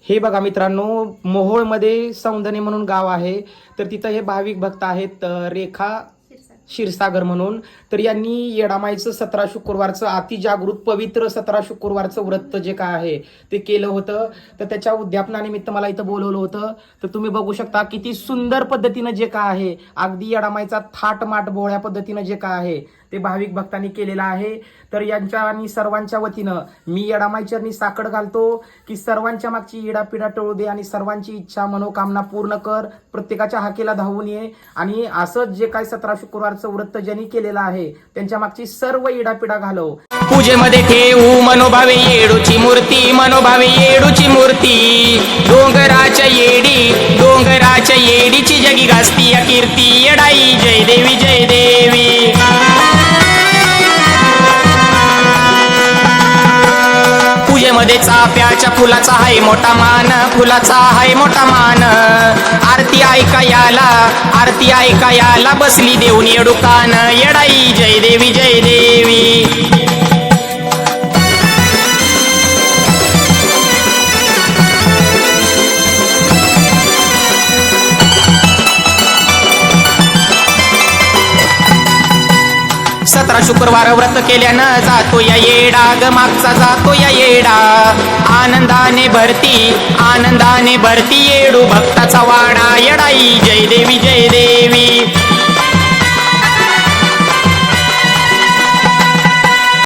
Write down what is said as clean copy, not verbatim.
हे बघा मित्रांनो, मोहोळमध्ये सौंदने म्हणून गाव आहे. तर तिथं हे भाविक भक्त आहेत रेखा क्षीरसागर म्हणून. तर यांनी येडामाईचं 17 शुक्रवारचं अतिजागृत पवित्र 17 शुक्रवारचं व्रत जे काय आहे ते केलं होतं. तर त्याच्या उद्यापनानिमित्त मला इथं बोलवलं होतं. तर तुम्ही बघू शकता किती सुंदर पद्धतीनं जे काय आहे, अगदी येडामाईचा थाटमाट बोळ्या पद्धतीनं जे काय आहे ते भाविक भक्तांनी केलेलं आहे. तर यांच्या आणि सर्वांच्या वतीनं मी येडामाईचरणी साकड घालतो की सर्वांच्या मागची इडापिडा टळू दे आणि सर्वांची इच्छा मनोकामना पूर्ण कर. प्रत्येकाच्या हाकेला धावून ये आणि असंच जे काय 17 शुक्रवारचं व्रत ज्यांनी केलेलं आहे त्यांच्या मागची सर्व इडापिडा घालव. पूजेमध्ये ठेवू मनोभावे येडूची मूर्ती, मनोभावे येडूची मूर्ती. डोंगराच्या येडीची जगी गाजती या कीर्ती. येडाई जय देवी जय देवी. पूजेमध्ये चाफ्याच्या फुलाचा हाय मोठा मान, फुलाचा हाय मोठा मान. आरती ऐकायाला बसली देऊन येडुकान. येडाई जय देवी जय देवी. सतरा शुक्रवार व्रत केल्यानं जातो या येडा ग मागचा जातो या येडा. आनंदाने भरती येडू भक्ताचा वाडा. येडाई जय देवी जय देवी.